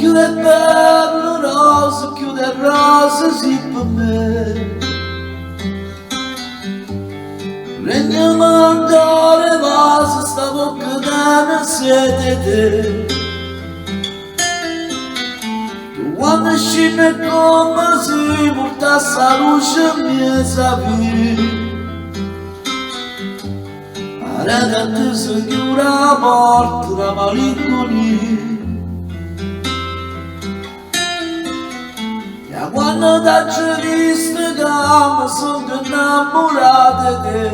chiude bello rosa, chiude rosa sì per me. Regna mandare vasa, sta bocca da sede te. Tu quando scende come si porta sta luce mia sapi. Arada te si chiude la porta da malinconia. E quando t'ho visto che mi sono innamorato di te.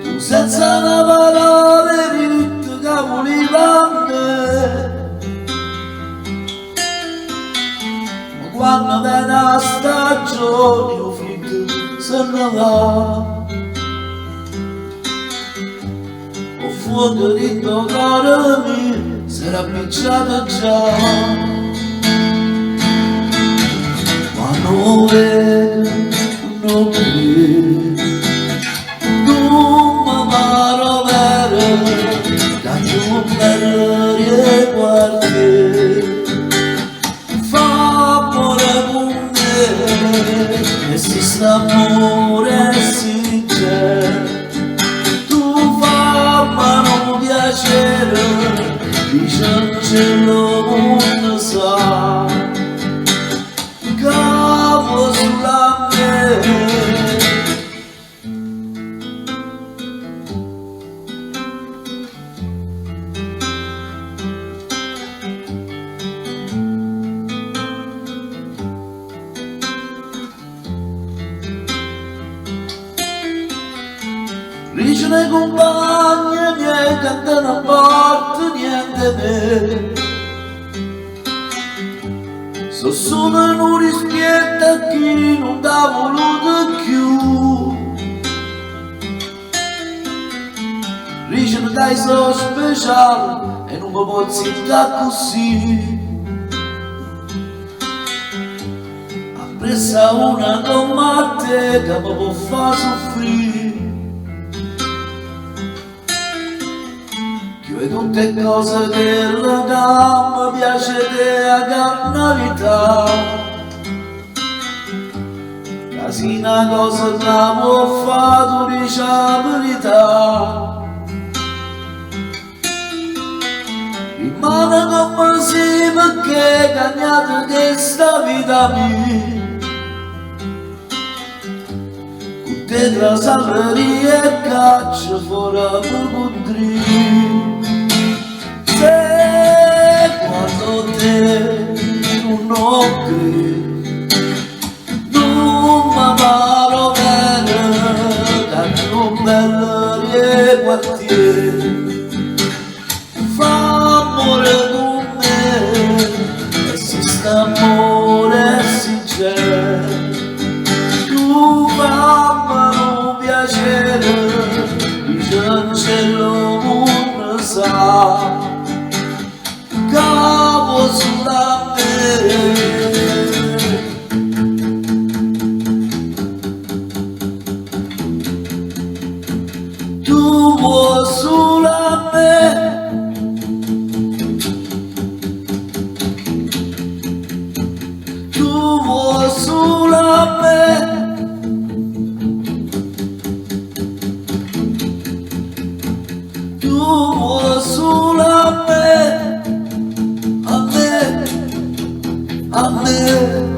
Tu senza una parola ritta che volevi a me. Ma quando viene la stagione io figlio se ne va. O fuoco di tuo cuore mio si era appicciato già. Non vedo, non vedo, non mi pare vero, che più bello riguardi, fa amore con me, e se sta amore sincero, tu fammi piacere, dice il cielo non sa. Cavo sulla me. Dice nei compagni miei che te non porta niente me. So solo in un rispetto a chi non t'ha voluto più. Dice che dai so speciale e non mi può zittare così. Appressa una come a te che mi può far soffrire. Chiude tutte cose che mi piace della carnalità. Casi una cosa che può fare, tu dici la verità. Rimane come si perché cagnato questa vita mia. Con te tra salveria e caccia fuori per contri. Se quando te non credi, non mi pare bene, che più bello riguardi, fa amore con me, e se sta amore sincero, tu fammi piacere, dice il cielo non sa. Cavo sulla me. Tu vuoi sulla me. Tu vuoi sulla me. Tu vuoi sulla me. A me